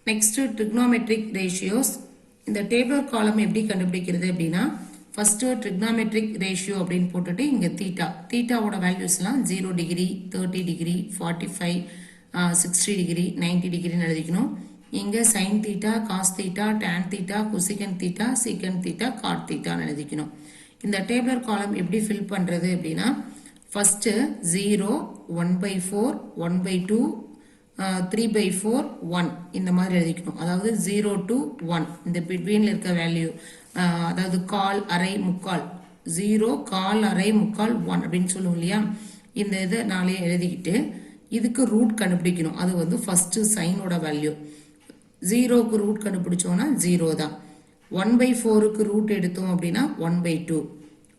Next trigonometric ratios. இந்த டேபிளர் காலம் எப்படி கண்டுபிடிக்கிறது அப்படின்னா ஃபர்ஸ்ட் trigonometric ratio அப்படின்னு போட்டுட்டு இங்க தீட்டா தீட்டாவோட வேல்யூஸ்லாம் 0 டிகிரி 30 டிகிரி 45 60 டிகிரி 90 டிகிரின்னு எழுதிக்கணும். இங்க sin theta cos theta tan theta cosecant theta secant theta cot தீட்டான்னு எழுதிக்கணும். இந்த டேபிளர் காலம் எப்படி ஃபில் பண்றது அப்படின்னா ஃபர்ஸ்ட் 0 1/4 1/2 3/4 1 இந்த மாதிரி எழுதிக்கணும். அதாவது 0 to 1 இந்த பிட்வீன்ல இருக்க வேல்யூ அதாவது கால் அரை முக்கால் 0 கால் அரை முக்கால் 1 அப்படின்னு சொல்லுவோம் இல்லையா. இந்த இதை நாளே எழுதிக்கிட்டு இதுக்கு ரூட் கண்டுபிடிக்கணும். அது வந்து ஃபர்ஸ்ட் சைனோட வேல்யூ 0க்கு ரூட் கண்டுபிடிச்சோம்னா 0 தான். 1/4க்கு ரூட் எடுத்தோம் அப்படின்னா 1/2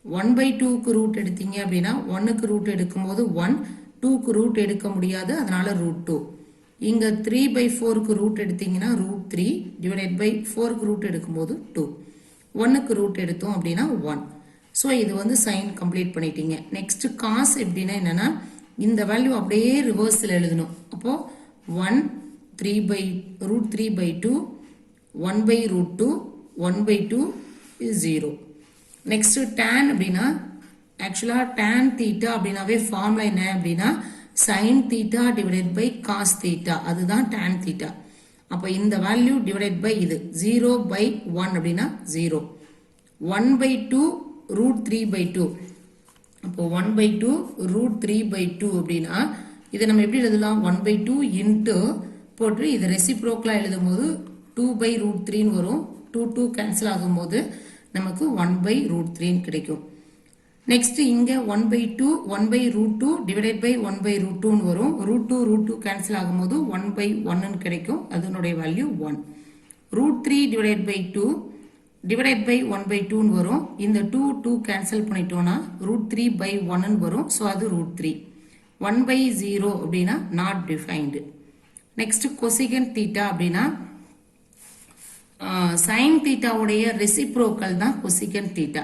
1/2க்கு ரூட் எடுத்தீங்க அப்படின்னா 1க்கு ரூட் எடுக்கும்போது 1 2க்கு ரூட் எடுக்க முடியாது அதனால √2. இங்க 3/4க்கு ரூட் எடுத்தீங்கன்னா √3 டிவைடட் பை 4க்கு ரூட் எடுக்கும்போது 2 1க்கு ரூட் எடுத்தோம் அப்படின்னா 1. ஸோ இது வந்து சைன் கம்ப்ளீட் பண்ணிட்டீங்க. நெக்ஸ்ட் காஸ் எப்படின்னா என்னன்னா இந்த வேல்யூ அப்படியே ரிவர்ஸில் எழுதணும். அப்போ 1 3/2 1/√2 1/2 is 0. நெக்ஸ்ட் tan அப்படின்னா ஆக்சுவலா tan தீட்டா அப்படின்னாவே ஃபார்முலா என்ன அப்படின்னா sin theta divided by cos theta அதுதான் tan தீட்டா. அப்போ இந்த வேல்யூ டிவைடட் பை இது 0/1 அப்படின்னா 0 1/2 √3/2 அப்போ 1/2 √3/2 அப்படின்னா இதை நம்ம எப்படி எழுதலாம் 1/2 இன்ட்டு போட்டு இது ரெசிப்ரோக்கலா எழுதும் போது 2/√3 வரும். 2 கேன்சல் ஆகும் போது நமக்கு 1/√3 கிடைக்கும். நெக்ஸ்ட் இங்க 1/2 1/√2 டிவைடட் பை 1/√2 வரும். √2 கேன்சல் ஆகும்போது 1/1 கிடைக்கும். அதனுடைய value 1. √3 divided by 2 divided by 1/2 வரும். இந்த 2 கேன்சல் பண்ணிட்டோம்னா √3/1 வரும். ஸோ அது √3. 1/0 அப்படின்னா நாட் டிஃபைன்டு. நெக்ஸ்ட் கொசிகன் தீட்டா அப்படின்னா சைன் தீட்டாவுடைய ரெசிப்ரோக்கல் தான் கொசிகன் தீட்டா.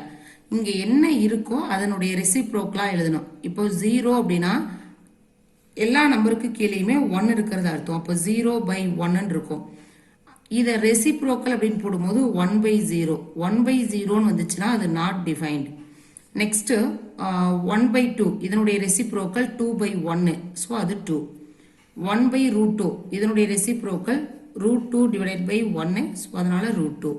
இங்க என்ன இருக்கோ அதனுடைய ரெசிப்ரோக்கலா எழுதணும். இப்போ 0 அப்படின்னா எல்லா நம்பருக்கு கீழேயுமே 1 இருக்கிறது அர்த்தம். அப்போ 0/1 இருக்கும். இதை ரெசிப்ரோக்கல் அப்படின்னு போடும்போது 1/0 1/0 வந்துச்சுன்னா அது நாட் டிஃபைன்டு. நெக்ஸ்ட் 1/2 இதனுடைய ரெசிப்ரோக்கல் 2/1 ஸோ அது 2. 1/√2 இதனுடைய ரெசிப்ரோக்கல் √2 டிவைடட் பை 1 ஸோ அதனால √2.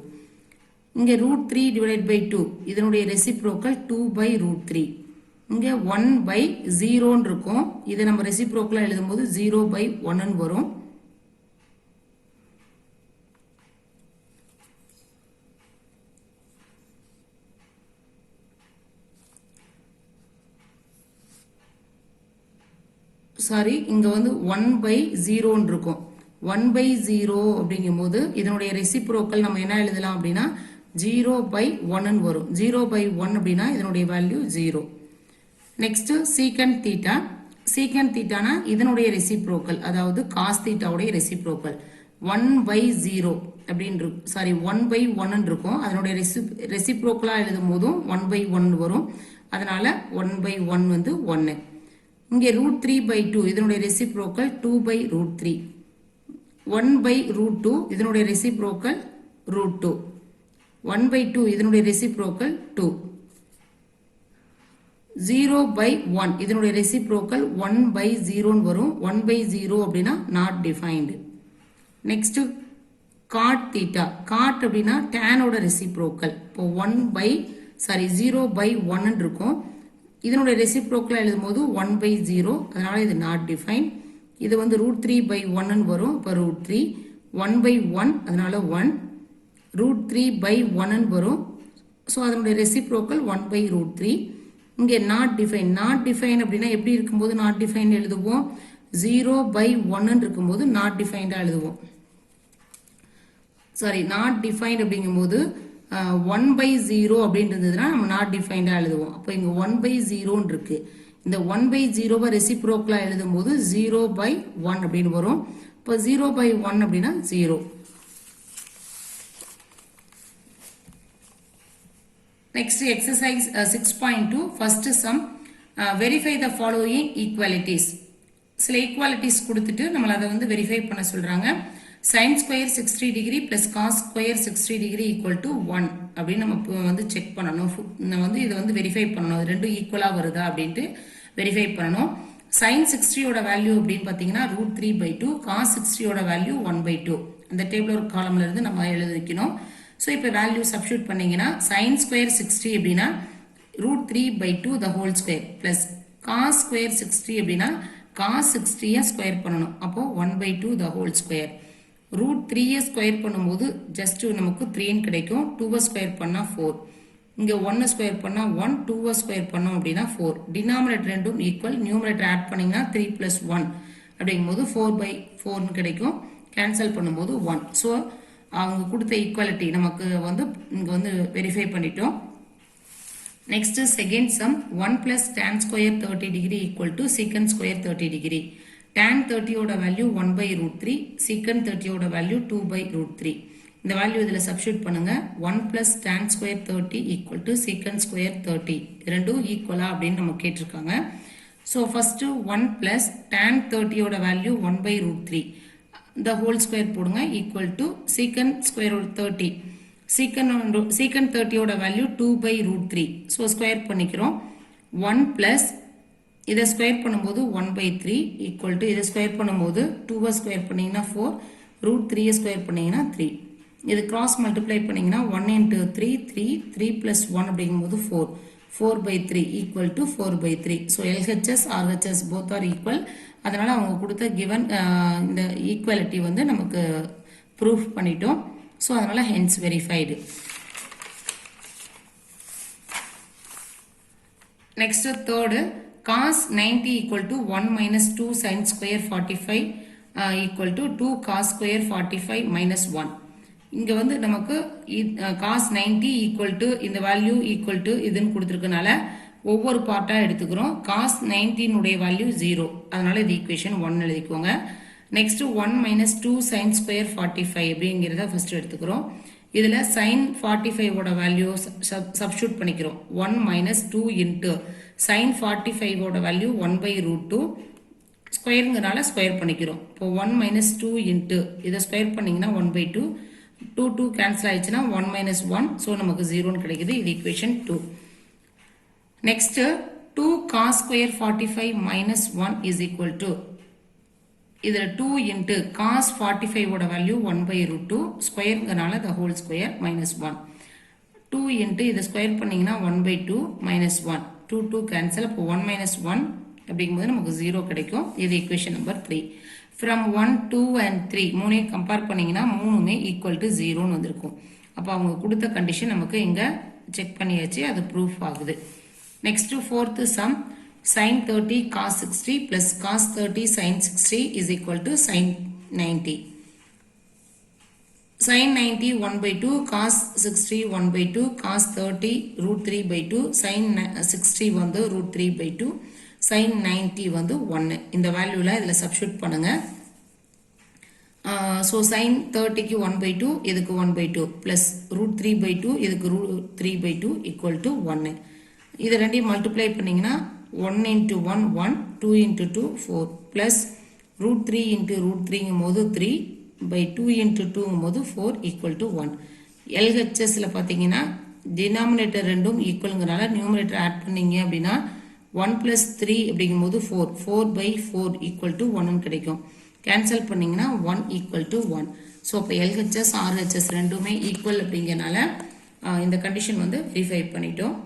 இங்க √3 டிவைடட் பை 2 இதனுடைய ரெசிப்ரோக்கல் 2/√3. இங்க 1/0 இருக்கும். இதை நம்ம ரெசிப்ரோக்கலா எழுதும் போது 0/1 வரும். சாரி இங்க வந்து 1/0 இருக்கும். 1/0 அப்படிங்கும் போது இதனுடைய ரெசிப்ரோக்கல் நம்ம என்ன எழுதலாம் அப்படின்னா 0/1 வரும். 0/1 அப்படின்னா இதனுடைய வேல்யூ 0. நெக்ஸ்ட் சீக்கன் தீட்டா. சீக்கன் தீட்டானா இதனுடைய ரெசிப்ரோக்கல் அதாவது காஸ் தீட்டாவுடைய ரெசிப்ரோக்கல் 1/0 அப்படின்னு சாரி 1/1 இருக்கும். அதனுடைய ரெசிப்ரோக்கலா எழுதும் போதும் 1/1 வரும். அதனால 1/1 வந்து 1. இங்கே √3/2 இதனுடைய ரெசிப்ரோக்கல் 2/√3. 1/√2 இதனுடைய ரெசிப்ரோக்கல் √2. 1/2 இதனுடைய ரெசிப்ரோக்கல் 2. 0/1 இதனுடைய ரெசிப்ரோக்கல் 1/0 வரும். 1/0 அப்படின்னா not defined. Next cot theta. Cot அப்படின்னா டேனோட ரெசிப்ரோக்கல். இப்போ 0/1 இருக்கும். இதனுடைய ரெசிப்ரோக்கலா எழுதும் போது 1/0 அதனால இது நாட் டிஃபைன். இது வந்து √3/1 வரும். இப்போ √3 1/1 அதனால 1 √3/1 வரும். ஸோ அதனுடைய ரெசிப்ரோக்கல் 1/√3. இங்கே நாட் டிஃபைன். நாட் டிஃபைன் அப்படின்னா எப்படி இருக்கும்போது நாட் டிஃபைன் எழுதுவோம் 0/1 இருக்கும்போது நாட் டிஃபைன்டா எழுதுவோம். சாரி நாட் டிஃபைன் அப்படிங்கும்போது 1/0 அப்படின்றதுனா நம்ம நாட் டிஃபைன்டா எழுதுவோம். அப்போ இங்க 1/0 இருக்கு. இந்த 1/0 ரெசிப்ரோக்கலா எழுதும் போது 0/1 அப்படின்னு வரும். இப்போ 0/1 அப்படின்னா 0. Next exercise 6.2 first sum verify the following equalities. சில ஈக்குவாலிட்டிஸ் கொடுத்துட்டு நம்மள அதை வந்து வெரிஃபை பண்ண சொல்றாங்க. sin square 60 degree plus cos square 60 degree equal to 1 அப்படின்னு நம்ம வந்து செக் பண்ணணும். நான் வந்து இதை வந்து வெரிஃபை பண்ணணும், அது ரெண்டும் ஈக்குவலாக வருதா அப்படின்ட்டு வெரிஃபை பண்ணணும். sin 60யோட வேல்யூ அப்படின்னு பார்த்தீங்கன்னா √3/2, cos 60யோட வேல்யூ 1/2. அந்த டேபிள் காலம்ல இருந்து நம்ம எழுதி வைக்கணும். ஸோ இப்போ வேல்யூ சப்ஸ்டியூட் பண்ணீங்கன்னா sin ஸ்கொயர் 60 அப்படின்னா √3/2 the whole square plus cos square 60 அப்படின்னா cos 60 ஸ்கொயர் பண்ணணும், அப்போ 1/2 the whole square. √3 ஸ்கொயர் பண்ணும்போது ஜஸ்ட் நமக்கு 3 கிடைக்கும். 2 ஸ்கொயர் பண்ணா 4, இங்க 1 ஸ்கொயர் பண்ணா 1, 2 ஸ்கொயர் பண்ணோம் அப்படின்னா 4. டினாமினேட்டர் ரெண்டும் ஈக்குவல், நியூமரேட்டர் ஆட் பண்ணீங்கன்னா 3 + 1 அப்படிங்கும்போது 4/4 கிடைக்கும். கேன்சல் பண்ணும்போது 1. ஸோ அவங்க கொடுத்த ஈக்குவாலிட்டி நமக்கு வந்து இங்க வந்து வெரிஃபை பண்ணிட்டோம். Next second sum 1 + tan square 30 degree equal to secant square 30 degree. tan 30யோட வேல்யூ 1/√3, secant 30யோட வேல்யூ 2/√3. இந்த வேல்யூ இதில் சப்ஸ்டியூட் பண்ணுங்க. 1 + tan square 30 equal to secant square 30. ரெண்டும் ஈக்குவலா அப்படின்னு நம்ம கேட்டிருக்காங்க. ஸோ ஃபர்ஸ்ட் 1 + tan 30யோட வேல்யூ 1/√3 the whole ஸ்கொயர் போடுங்க equal to secant square 30. secant 30யோட வேல்யூ 2/√3. ஸோ ஸ்கொயர் பண்ணிக்கிறோம். 1 + இதை ஸ்கொயர் பண்ணும்போது 1/3 ஈக்குவல் டு இதை ஸ்கொயர் பண்ணும்போது 2 ஸ்கொயர் பண்ணீங்கன்னா 4, √3 ஸ்கொயர் பண்ணீங்கன்னா 3. இது கிராஸ் மல்டிப்ளை பண்ணீங்கன்னா 1 × 3 3, 3 + 1 அப்படிங்கும்போது 4, 4/3 equal to 4/3. So LHS RHS both are equal. அதனால அவங்க கொடுத்த கிவன் இந்த ஈக்குவாலிட்டி வந்து நமக்கு ப்ரூஃப் பண்ணிட்டோம். ஸோ அதனால hence verified. Next third cos 90 equal to 1 - 2 sin square 45 equal to 2 cos square 45 - 1. இங்க வந்து நமக்கு cos 90 equal to இந்த வேல்யூ equal to இதுன்னு கொடுத்துருக்கனால ஒவ்வொரு பார்ட்டா எடுத்துக்கிறோம். cos 90 உடைய வேல்யூ 0, அதனால இது ஈக்குவேஷன் 1 எழுதிக்கோங்க. நெக்ஸ்ட் 1 - 2 sin square 45 அப்படிங்கிறத ஃபர்ஸ்ட் எடுத்துக்கிறோம். இதுல sin 45 ஓட வேல்யூ சப்ஸ்டியூட் பண்ணிக்கிறோம். 1 - 2 × sin 45 ஓட வேல்யூ 1/√2, ஸ்கொயருங்கிறனால ஸ்கொயர் பண்ணிக்கிறோம். இப்போ 1 - 2 × இதை ஸ்கொயர் பண்ணீங்கன்னா 1/2, 2 கேன்சல் ஆயிடுச்சுன்னா 1 - 1, ஸோ நமக்கு 0ன்னு கிடைக்குது. இது equation 2. Next 2 cos square 45 - 1 is equal to இதுல 2 × cos 45 ஓட வேல்யூ 1/√2, ஸ்கொயருங்கிறனால the whole square -1. 2 × இதை ஸ்கொயர் பண்ணீங்கன்னா 1/2 - 1, 2 கேன்சல், அப்போ 1 - 1 அப்படிங்கும்போது நமக்கு 0 கிடைக்கும். இது ஈக்குவேஷன் நம்பர் 3. ஃப்ரம் 1, 2 and 3 மூணையும் கம்பேர் பண்ணீங்கன்னா மூணுமே ஈக்குவல் டு 0ன்னு வந்திருக்கும். அப்போ அவங்க கொடுத்த கண்டிஷன் நமக்கு இங்க செக் பண்ணியாச்சு, அது ப்ரூஃப் ஆகுது. Next fourth some sin 30 cos 60 plus cos 30 sin 60 is equal to sin 90. sin 90 1/2, cos 60 1/2, cos 30 √3/2, sin 60 வந்து √3/2, sin 90 வந்து 1. இந்த வேல்யூல இதுல சப்ஸ்டியூட் பண்ணுங்க. ஸோ sin 30க்கு 1/2, இதுக்கு 1/2 plus √3/2, இதுக்கு √3/2 equal to 1. இது ரெண்டையும் மல்டிப்ளை பண்ணீங்கன்னா 1 × 1 1, 2 × 2 4 plus √3 × √3ங்கும் போது 3/2 × 2ங்கும் போது 4 equal to 1. LHSல பார்த்தீங்கன்னா டினாமினேட்டர் ரெண்டும் ஈக்குவலுங்கிறனால நியூமரேட்டர் ஆட் பண்ணீங்க அப்படின்னா 1 + 3 அப்படிங்கும்போது 4, 4/4 equal to 1ன்னு கிடைக்கும். கேன்சல் பண்ணீங்கன்னா 1 equal to 1. ஸோ அப்போ LHS RHS ரெண்டுமே ஈக்குவல் அப்படிங்கிறனால இந்த கண்டிஷன் வந்து வெரிஃபை பண்ணிட்டோம்.